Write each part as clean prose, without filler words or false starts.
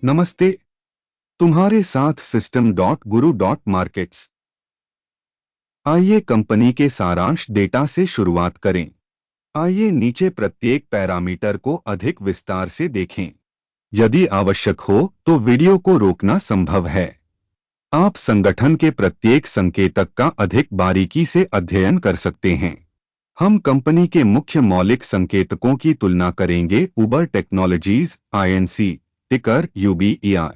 नमस्ते। तुम्हारे साथ सिस्टम डॉट गुरु डॉट मार्केट्स। आइए कंपनी के सारांश डेटा से शुरुआत करें। आइए नीचे प्रत्येक पैरामीटर को अधिक विस्तार से देखें। यदि आवश्यक हो तो वीडियो को रोकना संभव है। आप संगठन के प्रत्येक संकेतक का अधिक बारीकी से अध्ययन कर सकते हैं। हम कंपनी के मुख्य मौलिक संकेतकों की तुलना करेंगे। उबर टेक्नोलॉजीज INC, टिकर UBER।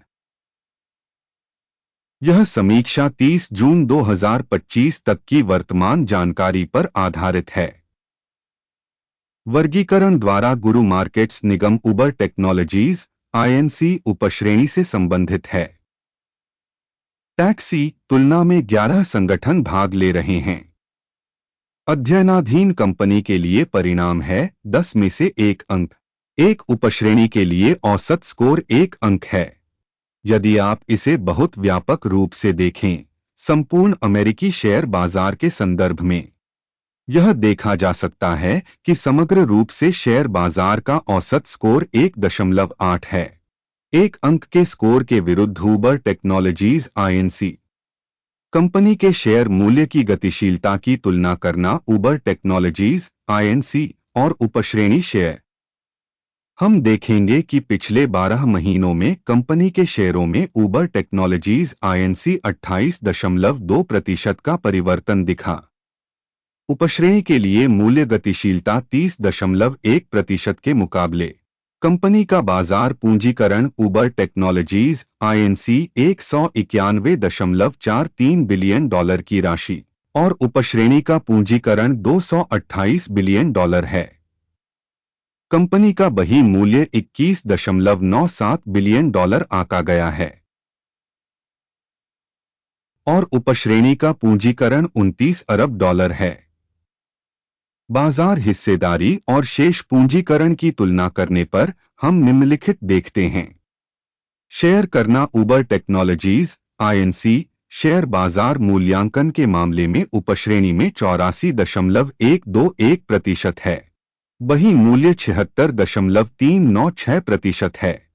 यह समीक्षा 30 जून 2025 तक की वर्तमान जानकारी पर आधारित है। वर्गीकरण द्वारा गुरु मार्केट्स निगम उबर टेक्नोलॉजीज INC उपश्रेणी से संबंधित है। टैक्सी तुलना में 11 संगठन भाग ले रहे हैं। अध्ययनाधीन कंपनी के लिए परिणाम है 10 में से 1 अंक। एक उपश्रेणी के लिए औसत स्कोर 1 अंक है। यदि आप इसे बहुत व्यापक रूप से देखें, संपूर्ण अमेरिकी शेयर बाजार के संदर्भ में, यह देखा जा सकता है कि समग्र रूप से शेयर बाजार का औसत स्कोर 1.8 है। 1 अंक के स्कोर के विरुद्ध उबर टेक्नोलॉजीज INC कंपनी के शेयर मूल्य की गतिशीलता की तुलना करना। उबर टेक्नोलॉजीज INC और उपश्रेणी शेयर। हम देखेंगे कि पिछले 12 महीनों में कंपनी के शेयरों में उबर टेक्नोलॉजीज INC 28.2% का परिवर्तन दिखा। उपश्रेणी के लिए मूल्य गतिशीलता 30.1% के मुकाबले। कंपनी का बाजार पूंजीकरण उबर टेक्नोलॉजीज INC 191.43 बिलियन डॉलर की राशि और उपश्रेणी का पूंजीकरण 228 बिलियन डॉलर है। कंपनी का बही मूल्य 21.97 बिलियन डॉलर आंका गया है और उपश्रेणी का पूंजीकरण 29 अरब डॉलर है। बाजार हिस्सेदारी और शेष पूंजीकरण की तुलना करने पर हम निम्नलिखित देखते हैं। शेयर करना उबर टेक्नोलॉजीज INC शेयर बाजार मूल्यांकन के मामले में उपश्रेणी में 84.121% है। बही मूल्य 76.396% है।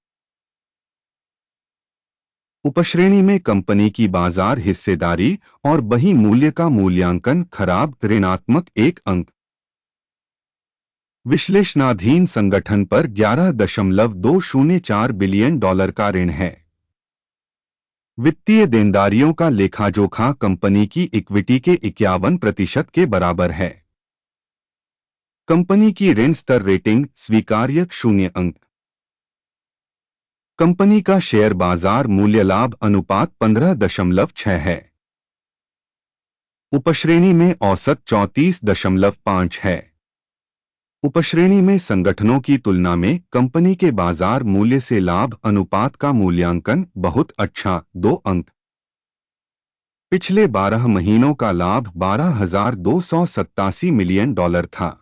उपश्रेणी में कंपनी की बाजार हिस्सेदारी और बही मूल्य का मूल्यांकन खराब ऋणात्मक 1 अंक। विश्लेषणाधीन संगठन पर 11.204 बिलियन डॉलर का ऋण है। वित्तीय देनदारियों का लेखाजोखा कंपनी की इक्विटी के 51% के बराबर है। कंपनी की ऋण स्तर रेटिंग स्वीकार्य 0 अंक। कंपनी का शेयर बाजार मूल्य लाभ अनुपात 15.6 है। उपश्रेणी में औसत 34.5 है। उपश्रेणी में संगठनों की तुलना में कंपनी के बाजार मूल्य से लाभ अनुपात का मूल्यांकन बहुत अच्छा 2 अंक। पिछले 12 महीनों का लाभ 12,287 मिलियन डॉलर था।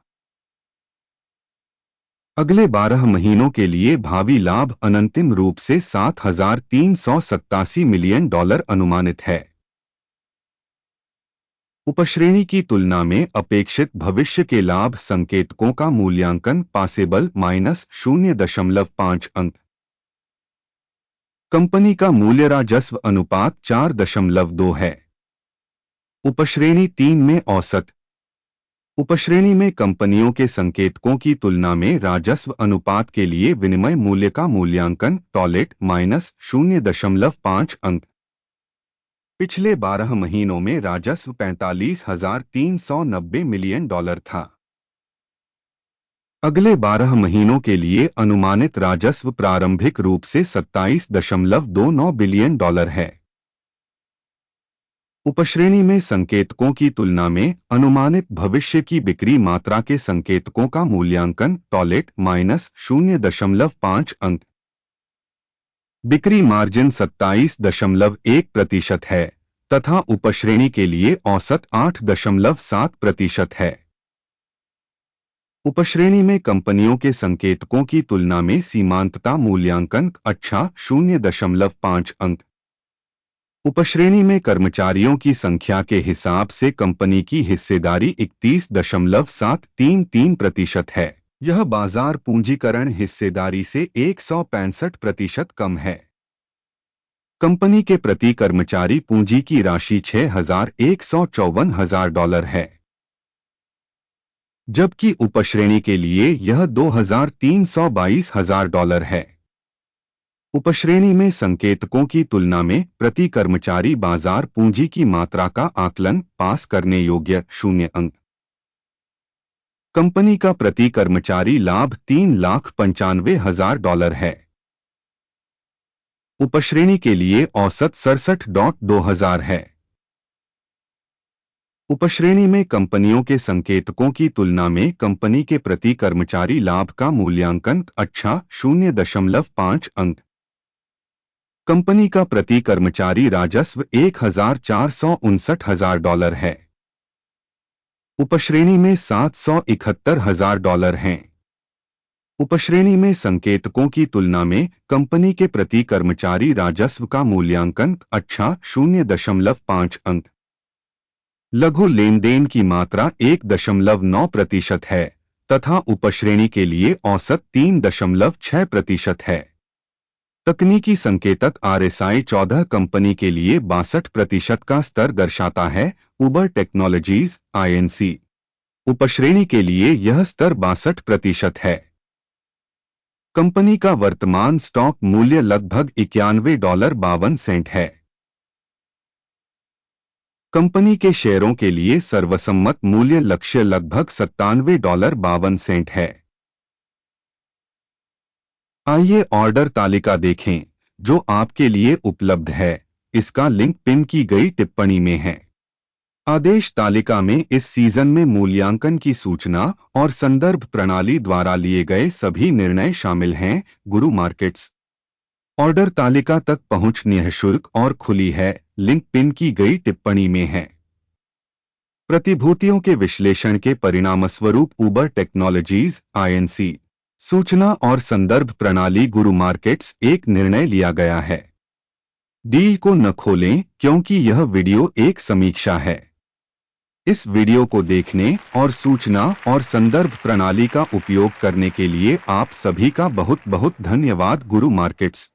अगले 12 महीनों के लिए भावी लाभ अनंतिम रूप से 7,387 मिलियन डॉलर अनुमानित है। उपश्रेणी की तुलना में अपेक्षित भविष्य के लाभ संकेतकों का मूल्यांकन पॉसिबल -0.5 अंक। कंपनी का मूल्य राजस्व अनुपात 4.2 है। उपश्रेणी 3 में औसत। उपश्रेणी में कंपनियों के संकेतकों की तुलना में राजस्व अनुपात के लिए विनिमय मूल्य का मूल्यांकन टॉलेट -0.5 अंक। पिछले 12 महीनों में राजस्व 45,390 मिलियन डॉलर था। अगले 12 महीनों के लिए अनुमानित राजस्व प्रारंभिक रूप से 27.29 बिलियन डॉलर है। उपश्रेणी में संकेतकों की तुलना में अनुमानित भविष्य की बिक्री मात्रा के संकेतकों का मूल्यांकन टॉलेट -0.5 अंक। बिक्री मार्जिन 27.1% है तथा उपश्रेणी के लिए औसत 8.7% है। उपश्रेणी में कंपनियों के संकेतकों की तुलना में सीमांतता मूल्यांकन अच्छा 0.5 अंक। उपश्रेणी में कर्मचारियों की संख्या के हिसाब से कंपनी की हिस्सेदारी 31.733% है। यह बाजार पूंजीकरण हिस्सेदारी से 165% कम है। कंपनी के प्रति कर्मचारी पूंजी की राशि $6,154,000 है, जबकि उपश्रेणी के लिए यह $2,322,000 है। उपश्रेणी में संकेतकों की तुलना में प्रति कर्मचारी बाजार पूंजी की मात्रा का आकलन पास करने योग्य 0 अंक। कंपनी का प्रति कर्मचारी लाभ $3,95,000 है। उपश्रेणी के लिए औसत 67.2000 है। उपश्रेणी में कंपनियों के संकेतकों की तुलना में कंपनी के प्रति कर्मचारी लाभ का मूल्यांकन अच्छा 0.5 अंक। कंपनी का प्रति कर्मचारी राजस्व $1,459,000 है। उपश्रेणी में $771,000 हैं। उपश्रेणी में संकेतकों की तुलना में कंपनी के प्रति कर्मचारी राजस्व का मूल्यांकन अच्छा 0.5 अंक। लघु लेनदेन की मात्रा 1.9% है तथा उपश्रेणी के लिए औसत 3.6% है। तकनीकी संकेतक RSI 14 कंपनी के लिए 62% का स्तर दर्शाता है। उबर टेक्नोलॉजीज INC उपश्रेणी के लिए यह स्तर 62% है। कंपनी का वर्तमान स्टॉक मूल्य लगभग $91.52 है। कंपनी के शेयरों के लिए सर्वसम्मत मूल्य लक्ष्य लगभग $97.52 है। आइए ऑर्डर तालिका देखें जो आपके लिए उपलब्ध है। इसका लिंक पिन की गई टिप्पणी में है। आदेश तालिका में इस सीजन में मूल्यांकन की सूचना और संदर्भ प्रणाली द्वारा लिए गए सभी निर्णय शामिल हैं। गुरु मार्केट्स ऑर्डर तालिका तक पहुंच निःशुल्क और खुली है। लिंक पिन की गई टिप्पणी में है। प्रतिभूतियों के विश्लेषण के परिणामस्वरूप उबर टेक्नोलॉजीज INC सूचना और संदर्भ प्रणाली गुरु मार्केट्स एक निर्णय लिया गया है। डील को न खोलें क्योंकि यह वीडियो एक समीक्षा है। इस वीडियो को देखने और सूचना और संदर्भ प्रणाली का उपयोग करने के लिए आप सभी का बहुत बहुत धन्यवाद। गुरु मार्केट्स।